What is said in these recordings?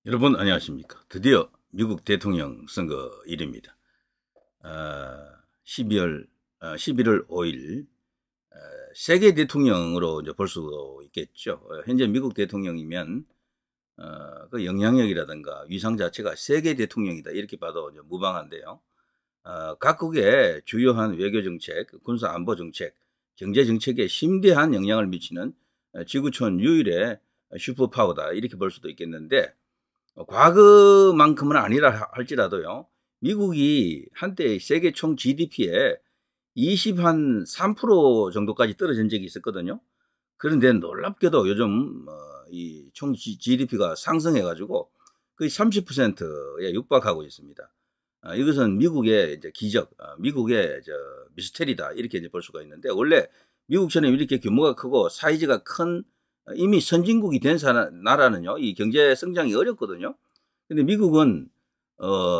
여러분 안녕하십니까. 드디어 미국 대통령 선거일입니다. 12월 11월 5일 세계 대통령으로 이제 볼 수 있겠죠. 현재 미국 대통령이면 그 영향력이라든가 위상 자체가 세계 대통령이다 이렇게 봐도 이제 무방한데요. 각국의 주요한 외교 정책, 군사 안보 정책, 경제 정책에 심대한 영향을 미치는 지구촌 유일의 슈퍼파워다 이렇게 볼 수도 있겠는데 과거만큼은 아니라 할지라도요. 미국이 한때 세계 총 GDP에 23% 정도까지 떨어진 적이 있었거든요. 그런데 놀랍게도 요즘 이 총 GDP가 상승해 가지고 거의 30%에 육박하고 있습니다. 이것은 미국의 이제 기적, 미국의 미스테리다 이렇게 이제 볼 수가 있는데 원래 미국처럼 이렇게 규모가 크고 사이즈가 큰 이미 선진국이 된 나라는요, 이 경제 성장이 어렵거든요. 근데 미국은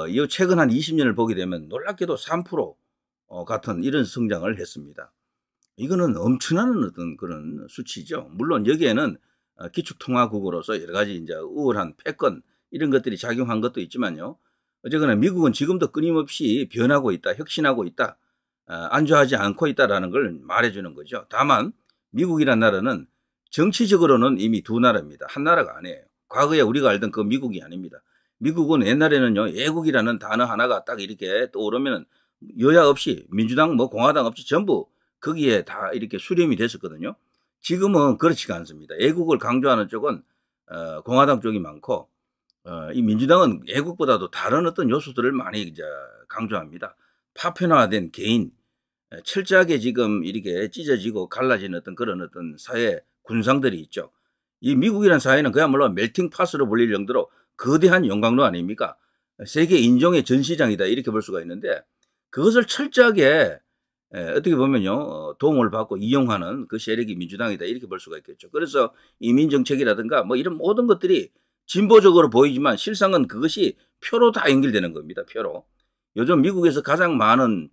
이 최근 한 20년을 보게 되면 놀랍게도 3% 같은 이런 성장을 했습니다. 이거는 엄청난 어떤 그런 수치죠. 물론 여기에는 기축통화국으로서 여러 가지 이제 우월한 패권 이런 것들이 작용한 것도 있지만요. 어쨌거나 미국은 지금도 끊임없이 변하고 있다, 혁신하고 있다, 안주하지 않고 있다라는 걸 말해주는 거죠. 다만 미국이란 나라는 정치적으로는 이미 두 나라입니다. 한 나라가 아니에요. 과거에 우리가 알던 그 미국이 아닙니다. 미국은 옛날에는요, 애국이라는 단어 하나가 딱 이렇게 떠오르면 여야 없이 민주당 뭐 공화당 없이 전부 거기에 다 이렇게 수렴이 됐었거든요. 지금은 그렇지가 않습니다. 애국을 강조하는 쪽은 공화당 쪽이 많고 이 민주당은 애국보다도 다른 어떤 요소들을 많이 이제 강조합니다. 파편화된 개인, 철저하게 지금 이렇게 찢어지고 갈라진 어떤 그런 어떤 사회 군상들이 있죠. 이 미국이라는 사회는 그야말로 멜팅 팟으로 불릴 정도로 거대한 용광로 아닙니까? 세계 인종의 전시장이다 이렇게 볼 수가 있는데 그것을 철저하게 어떻게 보면요 도움을 받고 이용하는 그 세력이 민주당이다 이렇게 볼 수가 있겠죠. 그래서 이민 정책이라든가 뭐 이런 모든 것들이 진보적으로 보이지만 실상은 그것이 표로 다 연결되는 겁니다. 표로. 요즘 미국에서 가장 많은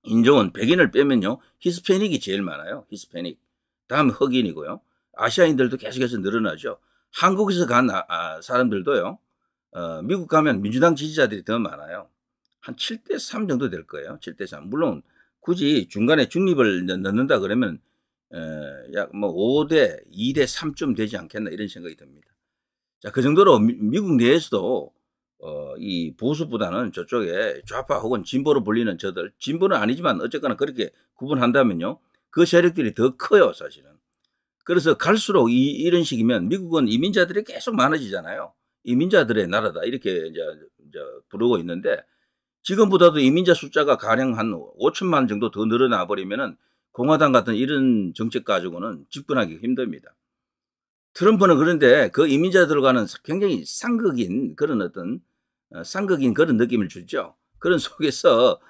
인종은 백인을 빼면요. 히스패닉이 제일 많아요. 히스패닉. 다음 흑인이고요. 아시아인들도 계속해서 늘어나죠. 한국에서 간 사람들도요. 미국 가면 민주당 지지자들이 더 많아요. 한 7대 3 정도 될 거예요. 7대 3. 물론 굳이 중간에 중립을 넣는다 그러면 약 뭐 5대 2대 3쯤 되지 않겠나 이런 생각이 듭니다. 자, 그 정도로 미국 내에서도 이 보수보다는 저쪽에 좌파 혹은 진보로 불리는 저들, 진보는 아니지만 어쨌거나 그렇게 구분한다면요. 그 세력들이 더 커요, 사실은. 그래서 갈수록 이런 식이면 미국은 이민자들이 계속 많아지잖아요. 이민자들의 나라다. 이렇게 이제 부르고 있는데 지금보다도 이민자 숫자가 가령 한 5천만 정도 더 늘어나 버리면은 공화당 같은 이런 정책 가지고는 집권하기 힘듭니다. 트럼프는 그런데 그 이민자들과는 굉장히 쌍극인 그런 어떤 쌍극인 그런 느낌을 주죠. 그런 속에서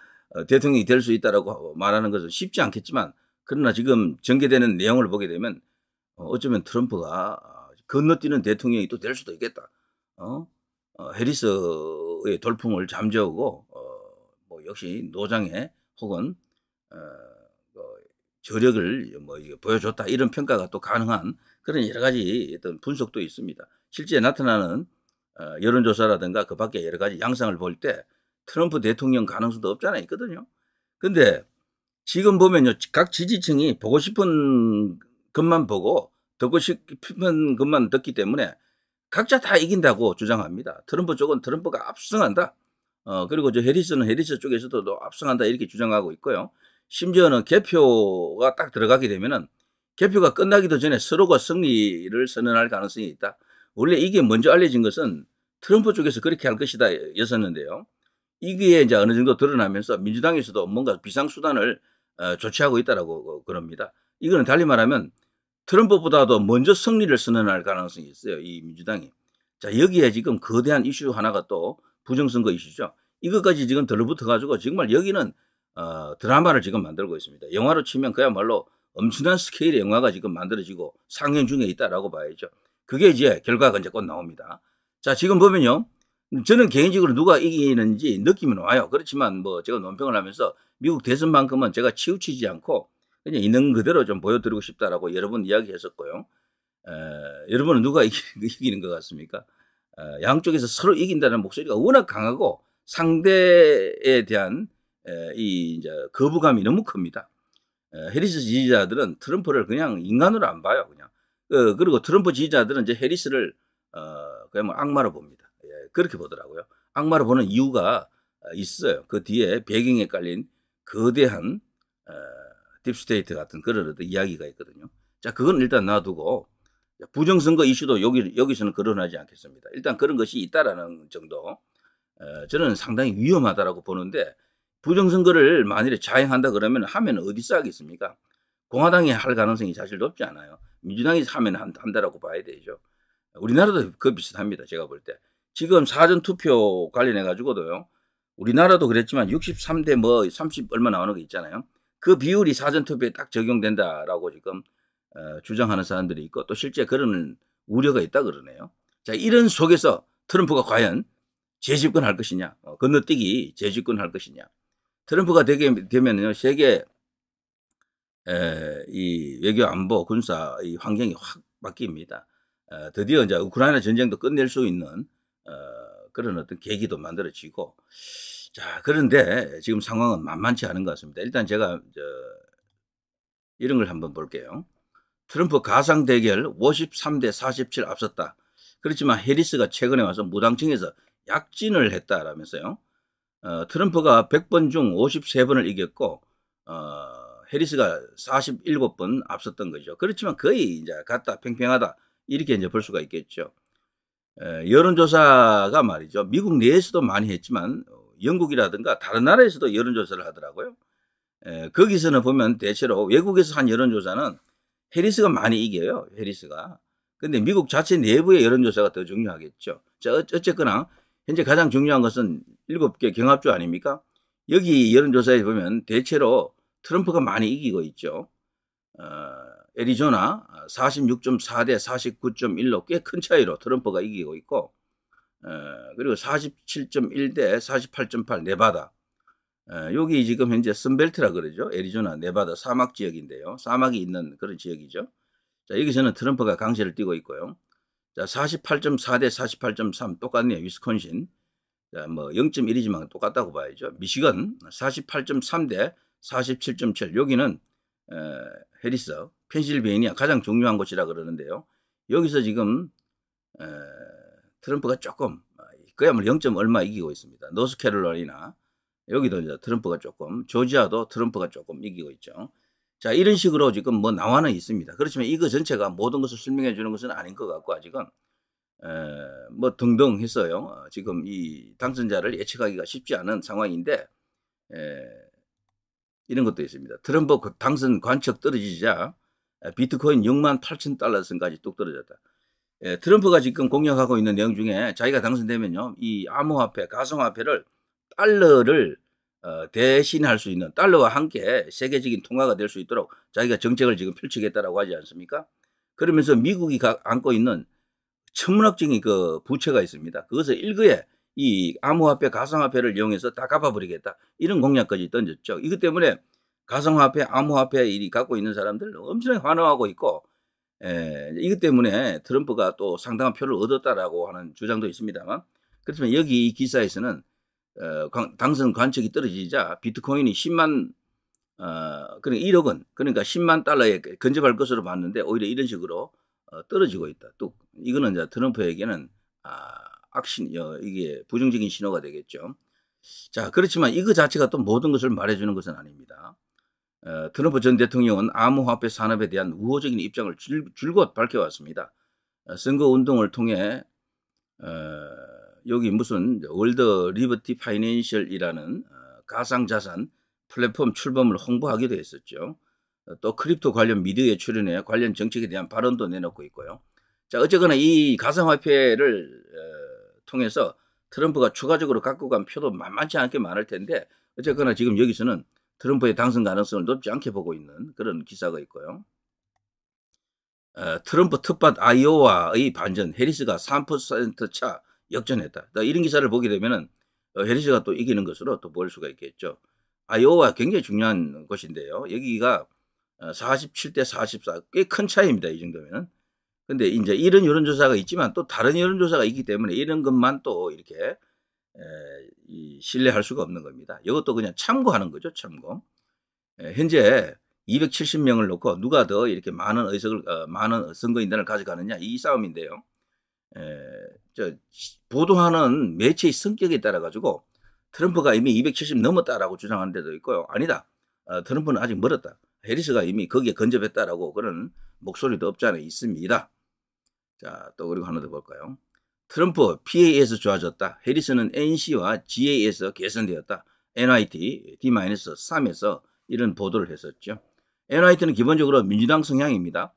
대통령이 될 수 있다라고 말하는 것은 쉽지 않겠지만 그러나 지금 전개되는 내용을 보게 되면 어쩌면 트럼프가 건너뛰는 대통령이 또 될 수도 있겠다. 해리스의 돌풍을 잠재우고 뭐 역시 노장의 혹은 어, 뭐 저력을 뭐 보여줬다 이런 평가가 또 가능한 그런 여러 가지 어떤 분석도 있습니다. 실제 나타나는 여론조사라든가 그 밖에 여러 가지 양상을 볼 때 트럼프 대통령 가능성도 없잖아 있거든요. 근데 지금 보면요, 각 지지층이 보고 싶은 것만 보고 듣고 싶은 것만 듣기 때문에 각자 다 이긴다고 주장합니다. 트럼프 쪽은 트럼프가 압승한다. 그리고 저 해리스는 해리스 쪽에서도 또 압승한다 이렇게 주장하고 있고요. 심지어는 개표가 딱 들어가게 되면은 개표가 끝나기도 전에 서로가 승리를 선언할 가능성이 있다. 원래 이게 먼저 알려진 것은 트럼프 쪽에서 그렇게 할 것이다 였었는데요. 이게 이제 어느 정도 드러나면서 민주당에서도 뭔가 비상수단을 조치하고 있다라고 그럽니다. 이거는 달리 말하면 트럼프보다도 먼저 승리를 선언할 가능성이 있어요. 이 민주당이. 자, 여기에 지금 거대한 이슈 하나가 또 부정선거 이슈죠. 이것까지 지금 들러붙어 가지고 정말 여기는 드라마를 지금 만들고 있습니다. 영화로 치면 그야말로 엄청난 스케일의 영화가 지금 만들어지고 상영 중에 있다라고 봐야죠. 그게 이제 결과가 이제 곧 나옵니다. 자, 지금 보면요. 저는 개인적으로 누가 이기는지 느낌은 와요. 그렇지만 뭐 제가 논평을 하면서 미국 대선만큼은 제가 치우치지 않고 그냥 있는 그대로 좀 보여드리고 싶다라고 여러 번 이야기했었고요. 여러분은 누가 이기는 것 같습니까? 양쪽에서 서로 이긴다는 목소리가 워낙 강하고 상대에 대한 이 이제 거부감이 너무 큽니다. 해리스 지지자들은 트럼프를 그냥 인간으로 안 봐요, 그냥. 그리고 트럼프 지지자들은 이제 해리스를 그냥 뭐 악마로 봅니다. 예, 그렇게 보더라고요. 악마로 보는 이유가 있어요. 그 뒤에 배경에 깔린 거대한 딥스테이트 같은 그런 어떤 이야기가 있거든요. 자, 그건 일단 놔두고 부정선거 이슈도 여기서는 거론하지 않겠습니다. 일단 그런 것이 있다라는 정도. 저는 상당히 위험하다라고 보는데 부정선거를 만일에 자행한다 그러면 하면 어디서 하겠습니까? 공화당이 할 가능성이 사실 높지 않아요. 민주당이 하면 한다라고 봐야 되죠. 우리나라도 그 비슷합니다. 제가 볼 때. 지금 사전투표 관련해가지고도요. 우리나라도 그랬지만 63대 뭐 30 얼마 나오는 거 있잖아요. 그 비율이 사전투표에 딱 적용된다라고 지금 주장하는 사람들이 있고 또 실제 그런 우려가 있다 그러네요. 자, 이런 속에서 트럼프가 과연 재집권할 것이냐, 건너뛰기 재집권할 것이냐. 트럼프가 되면요 세계 이 외교 안보 군사 이 환경이 확 바뀝니다. 드디어 이제 우크라이나 전쟁도 끝낼 수 있는 그런 어떤 계기도 만들어지고 자 그런데 지금 상황은 만만치 않은 것 같습니다. 일단 제가 이런 걸 한번 볼게요. 트럼프 가상 대결 53대 47 앞섰다. 그렇지만 해리스가 최근에 와서 무당층에서 약진을 했다라면서요. 트럼프가 100번 중 53번을 이겼고 해리스가 47번 앞섰던 거죠. 그렇지만 거의 이제 같다 팽팽하다 이렇게 이제 볼 수가 있겠죠. 여론조사가 말이죠. 미국 내에서도 많이 했지만 영국이라든가 다른 나라에서도 여론조사를 하더라고요. 거기서는 보면 대체로 외국에서 한 여론조사는 해리스가 많이 이겨요. 해리스가. 근데 미국 자체 내부의 여론조사가 더 중요하겠죠. 자, 어쨌거나 현재 가장 중요한 것은 7개 경합주 아닙니까? 여기 여론조사에 보면 대체로 트럼프가 많이 이기고 있죠. 애리조나 46.4대 49.1로 꽤 큰 차이로 트럼프가 이기고 있고 그리고 47.1대 48.8 네바다. 여기 지금 현재 선벨트라 그러죠. 애리조나, 네바다 사막 지역인데요. 사막이 있는 그런 지역이죠. 자, 여기서는 트럼프가 강세를 띠고 있고요. 자, 48.4대 48.3 똑같네요. 위스콘신. 자, 뭐 0.1이지만 똑같다고 봐야죠. 미시건 48.3대 47.7. 여기는 해리스, 펜실베이니아 가장 중요한 곳이라 그러는데요. 여기서 지금 트럼프가 조금 그야말로 0. 얼마 이기고 있습니다. 노스캐롤라이나 여기도 이제 트럼프가 조금, 조지아도 트럼프가 조금 이기고 있죠. 자, 이런 식으로 지금 뭐 나와는 있습니다. 그렇지만 이거 전체가 모든 것을 설명해 주는 것은 아닌 것 같고 아직은 뭐 등등 했어요. 지금 이 당선자를 예측하기가 쉽지 않은 상황인데 이런 것도 있습니다. 트럼프 당선 관측 떨어지자 비트코인 6만 8천 달러 선까지 뚝 떨어졌다. 트럼프가 지금 공략하고 있는 내용 중에 자기가 당선되면요, 이 암호화폐, 가상화폐를 달러를 대신할 수 있는 달러와 함께 세계적인 통화가 될 수 있도록 자기가 정책을 지금 펼치겠다라고 하지 않습니까? 그러면서 미국이 안고 있는 천문학적인 그 부채가 있습니다. 그것을 일거에 이 암호화폐, 가상화폐를 이용해서 다 갚아버리겠다. 이런 공약까지 던졌죠. 이것 때문에 가상화폐, 암호화폐 이 갖고 있는 사람들 엄청나게 환호하고 있고, 이것 때문에 트럼프가 또 상당한 표를 얻었다라고 하는 주장도 있습니다만, 그렇지만 여기 이 기사에서는 당선 관측이 떨어지자 비트코인이 10만 그러니까 1억 원, 그러니까 10만 달러에 근접할 것으로 봤는데 오히려 이런 식으로 떨어지고 있다. 또 이거는 이제 트럼프에게는 악신, 이게 부정적인 신호가 되겠죠. 자, 그렇지만 이거 자체가 또 모든 것을 말해주는 것은 아닙니다. 트럼프 전 대통령은 암호화폐 산업에 대한 우호적인 입장을 줄곧 밝혀왔습니다. 선거 운동을 통해 여기 무슨 월드 리버티 파이낸셜이라는 가상자산 플랫폼 출범을 홍보하기도 했었죠. 또 크립토 관련 미디어에 출연해 관련 정책에 대한 발언도 내놓고 있고요. 자, 어쨌거나 이 가상화폐를 통해서 트럼프가 추가적으로 갖고 간 표도 만만치 않게 많을 텐데 어쨌거나 지금 여기서는 트럼프의 당선 가능성을 높지 않게 보고 있는 그런 기사가 있고요. 트럼프 텃밭 아이오와의 반전, 해리스가 3% 차 역전했다. 이런 기사를 보게 되면은 해리스가 또 이기는 것으로 또 볼 수가 있겠죠. 아이오와 굉장히 중요한 곳인데요. 여기가 47대 44, 꽤 큰 차이입니다. 이 정도면. 근데 이제 이런 여론조사가 있지만 또 다른 여론조사가 있기 때문에 이런 것만 또 이렇게 신뢰할 수가 없는 겁니다. 이것도 그냥 참고하는 거죠, 참고. 현재 270명을 놓고 누가 더 이렇게 많은 많은 선거인단을 가져가느냐 이 싸움인데요. 보도하는 매체의 성격에 따라 가지고 트럼프가 이미 270 넘었다라고 주장하는 데도 있고요. 아니다. 트럼프는 아직 멀었다. 해리스가 이미 거기에 근접했다라고 그런 목소리도 없지 않아 있습니다. 자, 또 그리고 하나 더 볼까요? 트럼프 PA에서 좋아졌다. 해리스는 NC와 GA에서 개선되었다. NYT D-3에서 이런 보도를 했었죠. NYT는 기본적으로 민주당 성향입니다.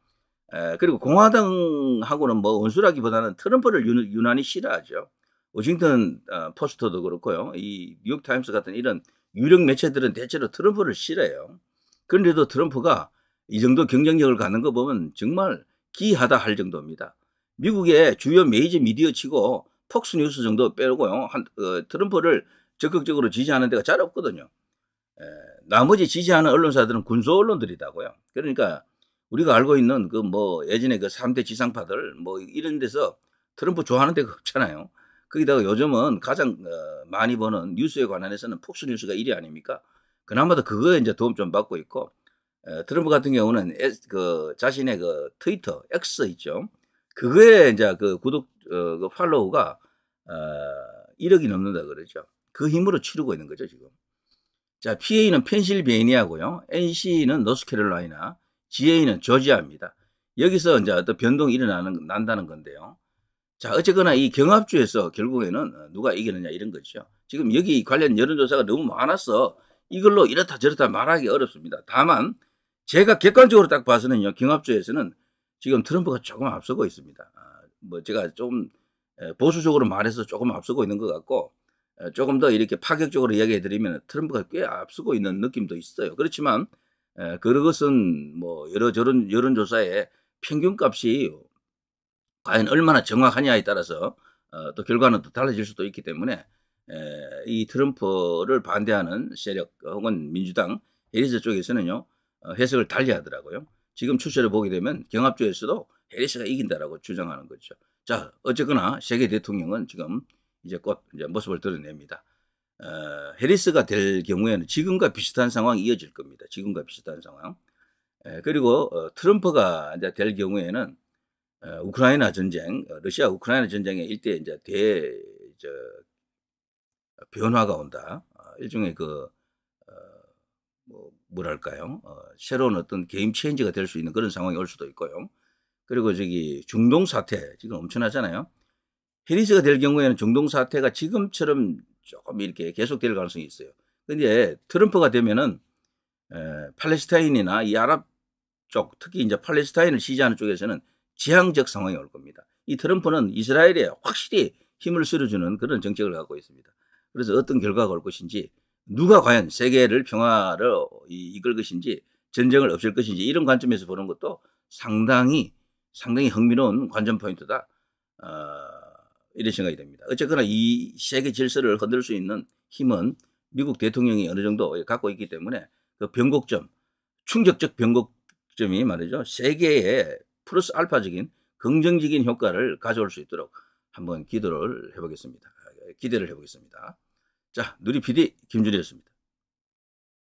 그리고 공화당하고는 뭐 원수라기보다는 트럼프를 유난히 싫어하죠. 워싱턴 포스트도 그렇고요. 이 뉴욕타임스 같은 이런 유력 매체들은 대체로 트럼프를 싫어해요. 그런데도 트럼프가 이 정도 경쟁력을 갖는 거 보면 정말 기이하다 할 정도입니다. 미국의 주요 메이저 미디어 치고 폭스뉴스 정도 빼고요. 트럼프를 적극적으로 지지하는 데가 잘 없거든요. 나머지 지지하는 언론사들은 군소 언론들이다고요. 그러니까 우리가 알고 있는 그 뭐 예전에 그 3대 지상파들 뭐 이런 데서 트럼프 좋아하는 데가 없잖아요. 거기다가 요즘은 가장 많이 보는 뉴스에 관해서는 폭스뉴스가 1위 아닙니까? 그나마도 그거에 이제 도움 좀 받고 있고, 트럼프 같은 경우는 그 자신의 그 트위터 X 있죠. 그거에 이제 그 구독 그 팔로우가 1억이 넘는다 그러죠. 그 힘으로 치르고 있는 거죠 지금. 자, PA는 펜실베이니아고요. NC는 노스캐롤라이나, GA는 조지아입니다. 여기서 이제 어떤 변동이 난다는 건데요. 자, 어쨌거나 이 경합주에서 결국에는 누가 이기느냐 이런 거죠. 지금 여기 관련 여론조사가 너무 많아서 이걸로 이렇다 저렇다 말하기 어렵습니다. 다만 제가 객관적으로 딱 봐서는요, 경합주에서는 지금 트럼프가 조금 앞서고 있습니다. 뭐 제가 좀 보수적으로 말해서 조금 앞서고 있는 것 같고, 조금 더 이렇게 파격적으로 이야기해 드리면 트럼프가 꽤 앞서고 있는 느낌도 있어요. 그렇지만 그것은 뭐 여러 여론조사의 평균값이 과연 얼마나 정확하냐에 따라서 또 결과는 또 달라질 수도 있기 때문에 이 트럼프를 반대하는 세력 혹은 민주당 해리스 쪽에서는요, 해석을 달리 하더라고요. 지금 추세를 보게 되면 경합주에서도 해리스가 이긴다라고 주장하는 거죠. 자, 어쨌거나 세계 대통령은 지금 이제 곧 이제 모습을 드러냅니다. 해리스가 될 경우에는 지금과 비슷한 상황이 이어질 겁니다. 지금과 비슷한 상황. 그리고 트럼프가 이제 될 경우에는 우크라이나 전쟁, 러시아 우크라이나 전쟁에 일대 이제 변화가 온다. 일종의 뭐랄까요? 새로운 어떤 게임 체인지가 될 수 있는 그런 상황이 올 수도 있고요. 그리고 중동 사태 지금 엄청나잖아요. 해리스가 될 경우에는 중동 사태가 지금처럼 조금 이렇게 계속될 가능성이 있어요. 근데 트럼프가 되면은 팔레스타인이나 이 아랍 쪽, 특히 이제 팔레스타인을 지지하는 쪽에서는 지향적 상황이 올 겁니다. 이 트럼프는 이스라엘에 확실히 힘을 실어주는 그런 정책을 갖고 있습니다. 그래서 어떤 결과가 올 것인지, 누가 과연 세계를 평화를 이끌 것인지, 전쟁을 없앨 것인지 이런 관점에서 보는 것도 상당히 흥미로운 관전 포인트다. 이런 생각이 됩니다. 어쨌거나 이 세계 질서를 흔들 수 있는 힘은 미국 대통령이 어느 정도 갖고 있기 때문에 그 변곡점, 충격적 변곡점이 말이죠, 세계에 플러스 알파적인 긍정적인 효과를 가져올 수 있도록 한번 기대를 해보겠습니다. 자, 누리 PD 김준희였습니다.